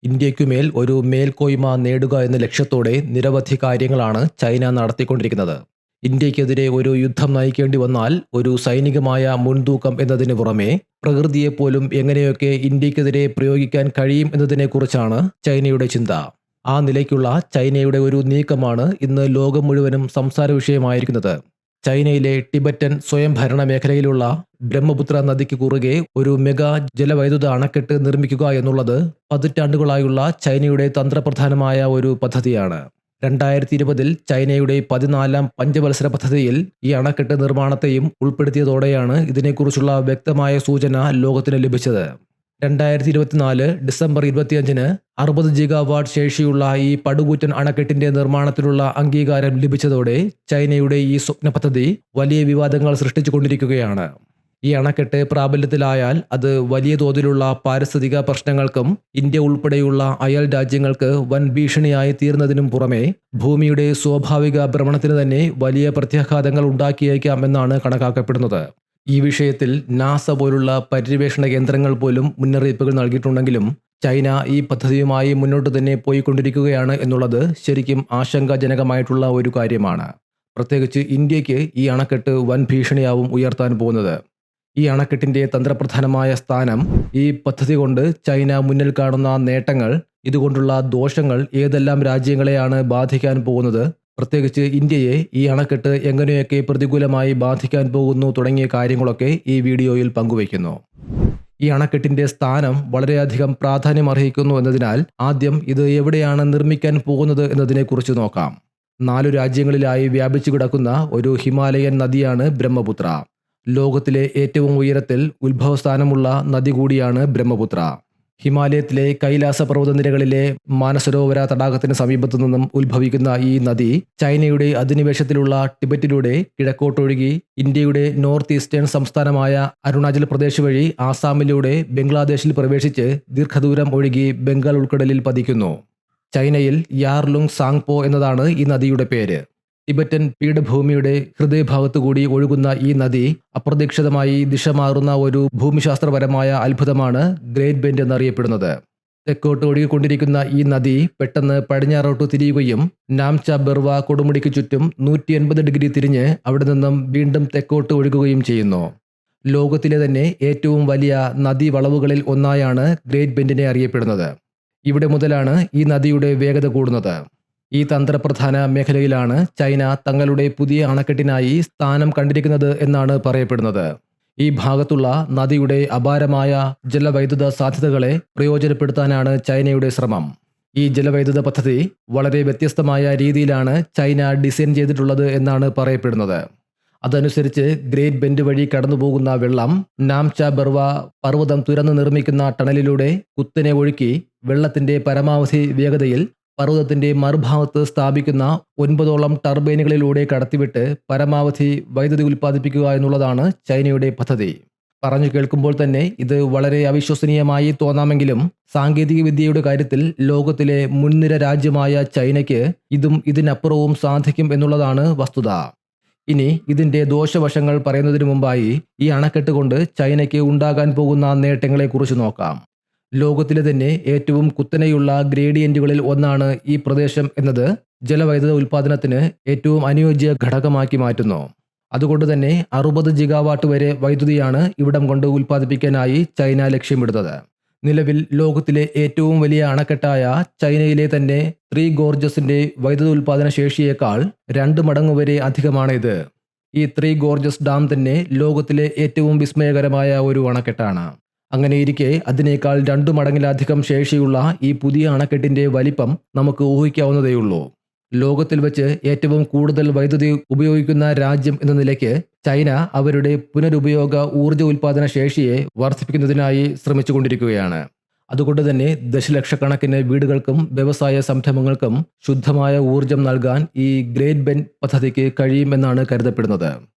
ഇന്ത്യയ്ക്കുമേൽ ഒരു മേൽക്കോയ്മ നേടുക എന്ന ലക്ഷ്യത്തോടെ നിരവധി കാര്യങ്ങളാണ് ചൈന നടത്തിക്കൊണ്ടിരിക്കുന്നത്. ഇന്ത്യയ്ക്കെതിരെ ഒരു യുദ്ധം നയിക്കേണ്ടി വന്നാൽ ഒരു സൈനികമായ മുൻതൂക്കം എന്നതിന് പുറമെ പ്രകൃതിയെപ്പോലും എങ്ങനെയൊക്കെ ഇന്ത്യയ്ക്കെതിരെ പ്രയോഗിക്കാൻ കഴിയും എന്നതിനെക്കുറിച്ചാണ് ചൈനയുടെ ചിന്ത. ആ നിലയ്ക്കുള്ള ചൈനയുടെ ഒരു നീക്കമാണ് ഇന്ന് ലോകം മുഴുവനും സംസാര വിഷയമായിരിക്കുന്നത്. ചൈനയിലെ ടിബറ്റൻ സ്വയംഭരണ മേഖലയിലുള്ള ബ്രഹ്മപുത്ര നദിക്ക് കുറുകെ ഒരു മെഗാ ജലവൈദ്യുത അണക്കെട്ട് നിർമ്മിക്കുക എന്നുള്ളത് പതിറ്റാണ്ടുകളായുള്ള ചൈനയുടെ തന്ത്രപ്രധാനമായ ഒരു പദ്ധതിയാണ്. 2020 ചൈനയുടെ 14ാം പഞ്ചവത്സര പദ്ധതിയിൽ ഈ അണക്കെട്ട് നിർമ്മാണത്തെയും ഉൾപ്പെടുത്തിയതോടെയാണ് ഇതിനെക്കുറിച്ചുള്ള വ്യക്തമായ സൂചന ലോകത്തിന് ലഭിച്ചത്. 2024 ഡിസംബർ 25-ന് 60 ജിഗാവാട്ട് ശേഷിയുള്ള ഈ പടുകൂറ്റൻ അണക്കെട്ടിന്റെ നിർമ്മാണത്തിനുള്ള അംഗീകാരം ലഭിച്ചതോടെ ചൈനയുടെ ഈ സ്വപ്ന പദ്ധതി വലിയ വിവാദങ്ങൾ സൃഷ്ടിച്ചുകൊണ്ടിരിക്കുകയാണ്. ഈ അണക്കെട്ട് പ്രാബല്യത്തിലായാൽ അത് വലിയ തോതിലുള്ള പാരിസ്ഥിതിക പ്രശ്നങ്ങൾക്കും ഇന്ത്യ ഉൾപ്പെടെയുള്ള അയൽ രാജ്യങ്ങൾക്ക് വൻ ഭീഷണിയായി തീർന്നതിനും പുറമെ ഭൂമിയുടെ സ്വാഭാവിക ഭ്രമണത്തിന് തന്നെ വലിയ പ്രത്യാഘാതങ്ങൾ ഉണ്ടാക്കിയേക്കാം എന്നാണ് കണക്കാക്കപ്പെടുന്നത്. ഈ വിഷയത്തിൽ നാസ പോലുള്ള പര്യവേഷണ കേന്ദ്രങ്ങൾ പോലും മുന്നറിയിപ്പുകൾ നൽകിയിട്ടുണ്ടെങ്കിലും ചൈന ഈ പദ്ധതിയുമായി മുന്നോട്ട് തന്നെ പോയിക്കൊണ്ടിരിക്കുകയാണ് എന്നുള്ളത് ശരിക്കും ആശങ്കാജനകമായിട്ടുള്ള ഒരു കാര്യമാണ്. പ്രത്യേകിച്ച് ഇന്ത്യക്ക് ഈ അണക്കെട്ട് വൻ ഭീഷണിയാവും ഉയർത്താൻ പോകുന്നത്. ഈ അണക്കെട്ടിന്റെ തന്ത്രപ്രധാനമായ സ്ഥാനം, ഈ പദ്ധതി കൊണ്ട് ചൈന മുന്നിൽ കാണുന്ന നേട്ടങ്ങൾ, ഇതുകൊണ്ടുള്ള ദോഷങ്ങൾ ഏതെല്ലാം രാജ്യങ്ങളെയാണ് ബാധിക്കാൻ പോകുന്നത്, പ്രത്യേകിച്ച് ഇന്ത്യയെ ഈ അണക്കെട്ട് എങ്ങനെയൊക്കെ പ്രതികൂലമായി ബാധിക്കാൻ പോകുന്നു തുടങ്ങിയ കാര്യങ്ങളൊക്കെ ഈ വീഡിയോയിൽ പങ്കുവയ്ക്കുന്നു. ഈ അണക്കെട്ടിന്റെ സ്ഥാനം വളരെയധികം പ്രാധാന്യമർഹിക്കുന്നു എന്നതിനാൽ ആദ്യം ഇത് എവിടെയാണ് നിർമ്മിക്കാൻ പോകുന്നത് എന്നതിനെക്കുറിച്ച് നോക്കാം. 4 രാജ്യങ്ങളിലായി വ്യാപിച്ചു കിടക്കുന്ന ഒരു ഹിമാലയൻ നദിയാണ് ബ്രഹ്മപുത്ര. ലോകത്തിലെ ഏറ്റവും ഉയരത്തിൽ ഉത്ഭവസ്ഥാനമുള്ള നദി കൂടിയാണ് ബ്രഹ്മപുത്ര. ഹിമാലയത്തിലെ കൈലാസ പർവ്വതനിരകളിലെ മാനസരോവര തടാകത്തിന് സമീപത്തു നിന്നും ഉത്ഭവിക്കുന്ന ഈ നദി ചൈനയുടെ അധിനിവേശത്തിലുള്ള ടിബറ്റിലൂടെ കിഴക്കോട്ടൊഴുകി ഇന്ത്യയുടെ നോർത്ത് ഈസ്റ്റേൺ സംസ്ഥാനമായ അരുണാചൽ പ്രദേശ് വഴി ആസാമിലൂടെ ബംഗ്ലാദേശിൽ പ്രവേശിച്ച് ദീർഘദൂരം ഒഴുകി ബംഗാൾ ഉൾക്കടലിൽ പതിക്കുന്നു. ചൈനയിൽ യാർലുങ് സാങ്പോ എന്നതാണ് ഈ നദിയുടെ പേര്. ടിബറ്റൻ പീഠഭൂമിയുടെ ഹൃദയഭാഗത്തുകൂടി ഒഴുകുന്ന ഈ നദി അപ്രതീക്ഷിതമായി ദിശ മാറുന്ന ഒരു ഭൂമിശാസ്ത്രപരമായ അത്ഭുതമാണ് ഗ്രേറ്റ് ബെൻഡ് എന്നറിയപ്പെടുന്നത്. തെക്കോട്ട് ഒഴുകിക്കൊണ്ടിരിക്കുന്ന ഈ നദി പെട്ടെന്ന് പടിഞ്ഞാറോട്ട് തിരിയുകയും നാംച ബെർവ കൊടുമുടിക്ക് ചുറ്റും 180 ഡിഗ്രി തിരിഞ്ഞ് അവിടെ നിന്നും വീണ്ടും തെക്കോട്ട് ഒഴുകുകയും ചെയ്യുന്നു. ലോകത്തിലെ തന്നെ ഏറ്റവും വലിയ നദീ വളവുകളിൽ ഒന്നായാണ് ഗ്രേറ്റ് ബെൻഡിനെ അറിയപ്പെടുന്നത്. ഇവിടെ മുതലാണ് ഈ നദിയുടെ വേഗത കൂടുന്നത്. ഈ തന്ത്രപ്രധാന മേഖലയിലാണ് ചൈന തങ്ങളുടെ പുതിയ അണക്കെട്ടിനായി സ്ഥാനം കണ്ടിരിക്കുന്നത് എന്നാണ് പറയപ്പെടുന്നത്. ഈ ഭാഗത്തുള്ള നദിയുടെ അപാരമായ ജലവൈദ്യുത സാധ്യതകളെ പ്രയോജനപ്പെടുത്താനാണ് ചൈനയുടെ ശ്രമം. ഈ ജലവൈദ്യുത പദ്ധതി വളരെ വ്യത്യസ്തമായ രീതിയിലാണ് ചൈന ഡിസൈൻ ചെയ്തിട്ടുള്ളത് എന്നാണ് പറയപ്പെടുന്നത്. അതനുസരിച്ച് ഗ്രേറ്റ് ബെൻഡ് വഴി കടന്നുപോകുന്ന വെള്ളം നാംച ബെർവ പർവ്വതം തുരന്ന് നിർമ്മിക്കുന്ന ടണലിലൂടെ കുത്തനെ ഒഴുക്കി വെള്ളത്തിന്റെ പരമാവധി വേഗതയിൽ പർവ്വതത്തിന്റെ മറുഭാഗത്ത് സ്ഥാപിക്കുന്ന 9ഓളം ടർബൈനുകളിലൂടെ കടത്തിവിട്ട് പരമാവധി വൈദ്യുതി ഉൽപ്പാദിപ്പിക്കുക എന്നുള്ളതാണ് ചൈനയുടെ പദ്ധതി. പറഞ്ഞു കേൾക്കുമ്പോൾ തന്നെ ഇത് വളരെ അവിശ്വസനീയമായി തോന്നാമെങ്കിലും സാങ്കേതിക വിദ്യയുടെ കാര്യത്തിൽ ലോകത്തിലെ മുൻനിര രാജ്യമായ ചൈനയ്ക്ക് ഇതും ഇതിനപ്പുറവും സാധിക്കും എന്നുള്ളതാണ് വസ്തുത. ഇനി ഇതിന്റെ ദോഷവശങ്ങൾ പറയുന്നതിന് മുമ്പായി ഈ അണക്കെട്ട് കൊണ്ട് ചൈനയ്ക്ക് ഉണ്ടാകാൻ പോകുന്ന നേട്ടങ്ങളെക്കുറിച്ച് നോക്കാം. ലോകത്തിലെ തന്നെ ഏറ്റവും കുത്തനെയുള്ള ഗ്രേഡിയന്റുകളിൽ ഒന്നാണ് ഈ പ്രദേശം എന്നത് ജലവൈദ്യുത ഉൽപ്പാദനത്തിന് ഏറ്റവും അനുയോജ്യ ഘടകമാക്കി മാറ്റുന്നു. അതുകൊണ്ട് തന്നെ 60 ജിഗാവാട്ട് വരെ വൈദ്യുതിയാണ് ഇവിടം കൊണ്ട് ഉൽപ്പാദിപ്പിക്കാനായി ചൈന ലക്ഷ്യമിടുന്നത്. നിലവിൽ ലോകത്തിലെ ഏറ്റവും വലിയ അണക്കെട്ടായ ചൈനയിലെ തന്നെ 3 ഗോർജസിന്റെ വൈദ്യുത ഉൽപ്പാദന ശേഷിയേക്കാൾ 2 മടങ്ങ് വരെ അധികമാണ് ഇത്. ഈ 3 ഗോർജസ് ഡാം തന്നെ ലോകത്തിലെ ഏറ്റവും വിസ്മയകരമായ ഒരു അണക്കെട്ടാണ്. അങ്ങനെയിരിക്കെ അതിനേക്കാൾ 2 മടങ്ങിലധികം ശേഷിയുള്ള ഈ പുതിയ അണക്കെട്ടിന്റെ വലിപ്പം നമുക്ക് ഊഹിക്കാവുന്നതേയുള്ളൂ. ലോകത്തിൽ വെച്ച് ഏറ്റവും കൂടുതൽ വൈദ്യുതി ഉപയോഗിക്കുന്ന രാജ്യം എന്ന നിലയ്ക്ക് ചൈന അവരുടെ പുനരുപയോഗ ഊർജ്ജ ഉൽപ്പാദന ശേഷിയെ വർദ്ധിപ്പിക്കുന്നതിനായി ശ്രമിച്ചുകൊണ്ടിരിക്കുകയാണ്. അതുകൊണ്ട് തന്നെ ദശലക്ഷക്കണക്കിന് വീടുകൾക്കും വ്യവസായ സംരംഭങ്ങൾക്കും ശുദ്ധമായ ഊർജ്ജം നൽകാൻ ഈ ഗ്രേറ്റ് ബെൻഡ് പദ്ധതിക്ക് കഴിയുമെന്നാണ് കരുതപ്പെടുന്നത്.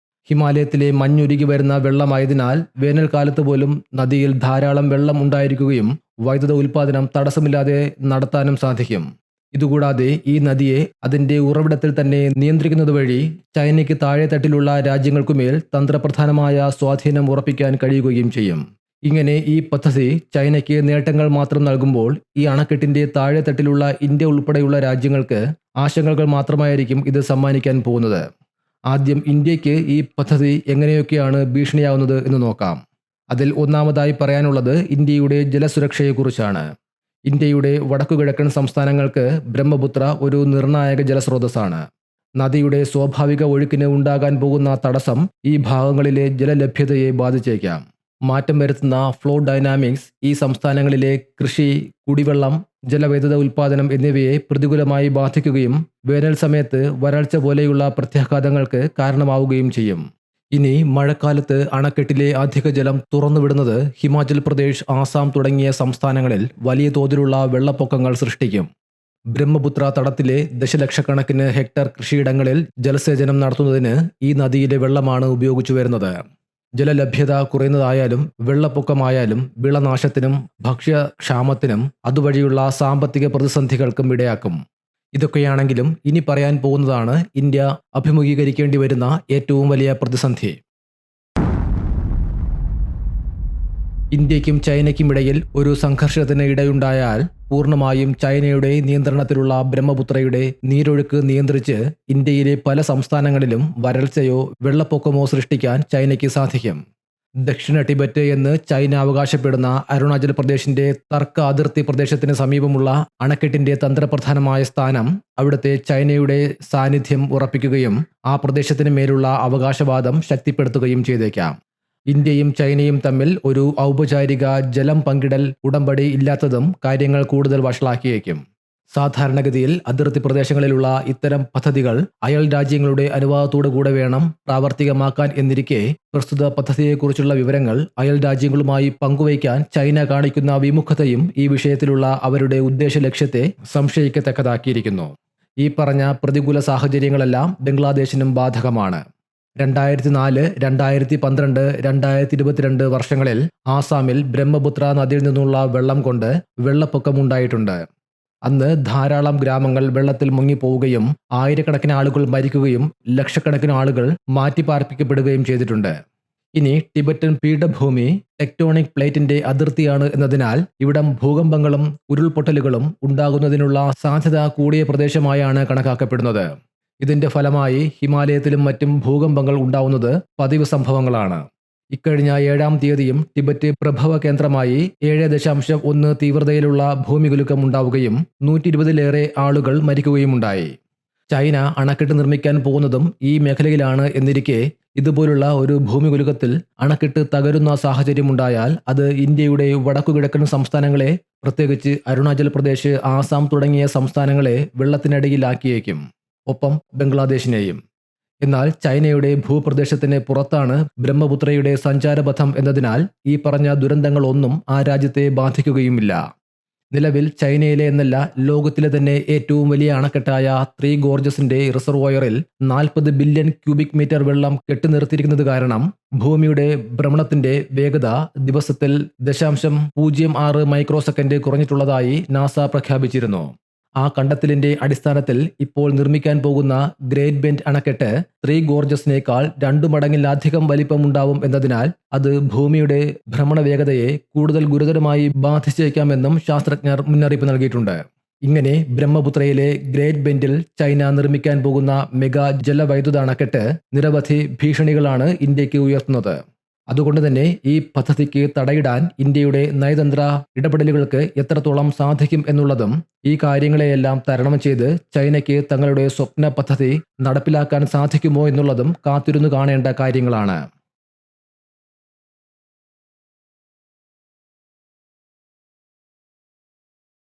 ഹിമാലയത്തിലെ മഞ്ഞുരുകി വരുന്ന വെള്ളമായതിനാൽ വേനൽക്കാലത്ത് പോലും നദിയിൽ ധാരാളം വെള്ളം ഉണ്ടായിരിക്കുകയും വൈദ്യുത ഉൽപ്പാദനം തടസ്സമില്ലാതെ നടത്താനും സാധിക്കും. ഇതുകൂടാതെ ഈ നദിയെ അതിന്റെ ഉറവിടത്തിൽ തന്നെ നിയന്ത്രിക്കുന്നത് വഴി ചൈനയ്ക്ക് താഴെത്തട്ടിലുള്ള രാജ്യങ്ങൾക്കുമേൽ തന്ത്രപ്രധാനമായ സ്വാധീനം ഉറപ്പിക്കാൻ കഴിയുകയും ചെയ്യും. ഇങ്ങനെ ഈ പദ്ധതി ചൈനയ്ക്ക് നേട്ടങ്ങൾ മാത്രം നൽകുമ്പോൾ ഈ അണക്കെട്ടിന്റെ താഴെത്തട്ടിലുള്ള ഇന്ത്യ ഉൾപ്പെടെയുള്ള രാജ്യങ്ങൾക്ക് ആശങ്കകൾ മാത്രമായിരിക്കും ഇത് സമ്മാനിക്കാൻ പോകുന്നത്. ആദ്യം ഇന്ത്യക്ക് ഈ പദ്ധതി എങ്ങനെയൊക്കെയാണ് ഭീഷണിയാവുന്നത് എന്ന് നോക്കാം. അതിൽ ഒന്നാമതായി പറയാനുള്ളത് ഇന്ത്യയുടെ ജലസുരക്ഷയെക്കുറിച്ചാണ്. ഇന്ത്യയുടെ വടക്കുകിഴക്കൻ സംസ്ഥാനങ്ങൾക്ക് ബ്രഹ്മപുത്ര ഒരു നിർണായക ജലസ്രോതസ്സാണ്. നദിയുടെ സ്വാഭാവിക ഒഴുക്കിന് ഉണ്ടാകാൻ പോകുന്ന തടസ്സം ഈ ഭാഗങ്ങളിലെ ജലലഭ്യതയെ ബാധിച്ചേക്കാം. മാറ്റം വരുത്തുന്ന ഫ്ലോ ഡൈനാമിക്സ് ഈ സംസ്ഥാനങ്ങളിലെ കൃഷി, കുടിവെള്ളം, ജലവൈദ്യുത ഉൽപ്പാദനം എന്നിവയെ പ്രതികൂലമായി ബാധിക്കുകയും വേനൽ സമയത്ത് വരൾച്ച പോലെയുള്ള പ്രത്യാഘാതങ്ങൾക്ക് കാരണമാവുകയും ചെയ്യും. ഇനി മഴക്കാലത്ത് അണക്കെട്ടിലെ അധിക ജലം തുറന്നുവിടുന്നത് ഹിമാചൽ പ്രദേശ്, ആസാം തുടങ്ങിയ സംസ്ഥാനങ്ങളിൽ വലിയ തോതിലുള്ള വെള്ളപ്പൊക്കങ്ങൾ സൃഷ്ടിക്കും. ബ്രഹ്മപുത്ര തടത്തിലെ ദശലക്ഷക്കണക്കിന് ഹെക്ടർ കൃഷിയിടങ്ങളിൽ ജലസേചനം നടത്തുന്നതിന് ഈ നദിയിലെ വെള്ളമാണ് ഉപയോഗിച്ചു വരുന്നത്. ജലലഭ്യത കുറയുന്നതായാലും വെള്ളപ്പൊക്കമായാലും വിളനാശത്തിനും ഭക്ഷ്യക്ഷാമത്തിനും അതുവഴിയുള്ള സാമ്പത്തിക പ്രതിസന്ധികൾക്കും ഇടയാക്കും. ഇതൊക്കെയാണെങ്കിലും ഇനി പറയാൻ പോകുന്നതാണ് ഇന്ത്യ അഭിമുഖീകരിക്കേണ്ടി വരുന്ന ഏറ്റവും വലിയ പ്രതിസന്ധി. ഇന്ത്യക്കും ചൈനയ്ക്കുമിടയിൽ ഒരു സംഘർഷത്തിന് ഇടയുണ്ടായാൽ പൂർണ്ണമായും ചൈനയുടെ നിയന്ത്രണത്തിലുള്ള ബ്രഹ്മപുത്രയുടെ നീരൊഴുക്ക് നിയന്ത്രിച്ച് ഇന്ത്യയിലെ പല സംസ്ഥാനങ്ങളിലും വരൾച്ചയോ വെള്ളപ്പൊക്കമോ സൃഷ്ടിക്കാൻ ചൈനയ്ക്ക് സാധിക്കും. ദക്ഷിണ ടിബറ്റ് എന്ന് ചൈന അവകാശപ്പെടുന്ന അരുണാചൽ പ്രദേശിന്റെ തർക്ക അതിർത്തി പ്രദേശത്തിന് സമീപമുള്ള അണക്കെട്ടിന്റെ തന്ത്രപ്രധാനമായ സ്ഥാനം അവിടുത്തെ ചൈനയുടെ സാന്നിധ്യം ഉറപ്പിക്കുകയും ആ പ്രദേശത്തിന് മേലുള്ള അവകാശവാദം ശക്തിപ്പെടുത്തുകയും ചെയ്തേക്കാം. ഇന്ത്യയും ചൈനയും തമ്മിൽ ഒരു ഔപചാരിക ജലം പങ്കിടൽ ഉടമ്പടി ഇല്ലാത്തതും കാര്യങ്ങൾ കൂടുതൽ വഷളാക്കിയേക്കും. സാധാരണഗതിയിൽ അതിർത്തി പ്രദേശങ്ങളിലുള്ള ഇത്തരം പദ്ധതികൾ അയൽ രാജ്യങ്ങളുടെ അനുവാദത്തോടുകൂടെ വേണം പ്രാവർത്തികമാക്കാൻ എന്നിരിക്കെ പ്രസ്തുത പദ്ധതിയെക്കുറിച്ചുള്ള വിവരങ്ങൾ അയൽ രാജ്യങ്ങളുമായി പങ്കുവയ്ക്കാൻ ചൈന കാണിക്കുന്ന വിമുഖതയും ഈ വിഷയത്തിലുള്ള അവരുടെ ഉദ്ദേശ ലക്ഷ്യത്തെ സംശയിക്കത്തക്കതാക്കിയിരിക്കുന്നു. ഈ പറഞ്ഞ പ്രതികൂല സാഹചര്യങ്ങളെല്ലാം ബംഗ്ലാദേശിനും ബാധകമാണ്. 2004, 2012, 2022 വർഷങ്ങളിൽ ആസാമിൽ ബ്രഹ്മപുത്ര നദിയിൽ നിന്നുള്ള വെള്ളം കൊണ്ട് വെള്ളപ്പൊക്കമുണ്ടായിട്ടുണ്ട്. അന്ന് ധാരാളം ഗ്രാമങ്ങൾ വെള്ളത്തിൽ മുങ്ങിപ്പോവുകയും ആയിരക്കണക്കിന് ആളുകൾ മരിക്കുകയും ലക്ഷക്കണക്കിന് ആളുകൾ മാറ്റിപ്പാർപ്പിക്കപ്പെടുകയും ചെയ്തിട്ടുണ്ട്. ഇനി ടിബറ്റൻ പീഠഭൂമി ടെക്ടോണിക് പ്ലേറ്റിന്റെ അതിർത്തിയാണ് എന്നതിനാൽ ഇവിടം ഭൂകമ്പങ്ങളും ഉരുൾപൊട്ടലുകളും ഉണ്ടാകുന്നതിനുള്ള സാധ്യത കൂടിയ പ്രദേശമായാണ് കണക്കാക്കപ്പെടുന്നത്. ഇതിന്റെ ഫലമായി ഹിമാലയത്തിലും മറ്റും ഭൂകമ്പങ്ങൾ ഉണ്ടാവുന്നത് പതിവ് സംഭവങ്ങളാണ്. ഇക്കഴിഞ്ഞ 7-ാം തീയതിയും ടിബറ്റ് പ്രഭവ കേന്ദ്രമായി 7.1 തീവ്രതയിലുള്ള ഭൂമികുലുക്കം ഉണ്ടാവുകയും 120-ലേറെ ആളുകൾ മരിക്കുകയുമുണ്ടായി. ചൈന അണക്കെട്ട് നിർമ്മിക്കാൻ പോകുന്നതും ഈ മേഖലയിലാണ് എന്നിരിക്കെ ഇതുപോലുള്ള ഒരു ഭൂമികുലുക്കത്തിൽ അണക്കെട്ട് തകരുന്ന സാഹചര്യമുണ്ടായാൽ അത് ഇന്ത്യയുടെ വടക്കുകിഴക്കൻ സംസ്ഥാനങ്ങളെ, പ്രത്യേകിച്ച് അരുണാചൽ പ്രദേശ്, ആസാം തുടങ്ങിയ സംസ്ഥാനങ്ങളെ വെള്ളത്തിനടിയിലാക്കിയേക്കും, ഒപ്പം ബംഗ്ലാദേശിനെയും. എന്നാൽ ചൈനയുടെ ഭൂപ്രദേശത്തിന് പുറത്താണ് ബ്രഹ്മപുത്രയുടെ സഞ്ചാരപഥം എന്നതിനാൽ ഈ പറഞ്ഞ ദുരന്തങ്ങളൊന്നും ആ രാജ്യത്തെ ബാധിക്കുകയുമില്ല. നിലവിൽ ചൈനയിലെ എന്നല്ല ലോകത്തിലെ തന്നെ ഏറ്റവും വലിയ അണക്കെട്ടായ ത്രീ ഗോർജസിന്റെ റിസർവോയറിൽ 40 ബില്യൺ ക്യൂബിക് മീറ്റർ വെള്ളം കെട്ടിനിർത്തിയിരിക്കുന്നത് കാരണം ഭൂമിയുടെ ഭ്രമണത്തിന്റെ വേഗത ദിവസത്തിൽ 0.06 മൈക്രോ സെക്കൻഡ് കുറഞ്ഞിട്ടുള്ളതായി നാസ പ്രഖ്യാപിച്ചിരുന്നു. ആ കണ്ടെത്തലിന്റെ അടിസ്ഥാനത്തിൽ ഇപ്പോൾ നിർമ്മിക്കാൻ പോകുന്ന ഗ്രേറ്റ് ബെൻഡ് അണക്കെട്ട് ത്രീ ഗോർജസിനേക്കാൾ 2 മടങ്ങിലധികം വലിപ്പമുണ്ടാവും എന്നതിനാൽ അത് ഭൂമിയുടെ ഭ്രമണ വേഗതയെ കൂടുതൽ ഗുരുതരമായി ബാധിച്ചേക്കാമെന്നും ശാസ്ത്രജ്ഞർ മുന്നറിയിപ്പ് നൽകിയിട്ടുണ്ട്. ഇങ്ങനെ ബ്രഹ്മപുത്രയിലെ ഗ്രേറ്റ് ബെൻഡിൽ ചൈന നിർമ്മിക്കാൻ പോകുന്ന മെഗാ ജലവൈദ്യുത അണക്കെട്ട് നിരവധി ഭീഷണികളാണ് ഇന്ത്യക്ക് ഉയർത്തുന്നത്. അതുകൊണ്ട് തന്നെ ഈ പദ്ധതിക്ക് തടയിടാൻ ഇന്ത്യയുടെ നയതന്ത്ര ഇടപെടലുകൾക്ക് എത്രത്തോളം സാധിക്കും എന്നുള്ളതും ഈ കാര്യങ്ങളെയെല്ലാം തരണം ചെയ്ത് ചൈനയ്ക്ക് തങ്ങളുടെ സ്വപ്ന പദ്ധതി നടപ്പിലാക്കാൻ സാധിക്കുമോ എന്നുള്ളതും കാത്തിരുന്നു കാണേണ്ട കാര്യങ്ങളാണ്.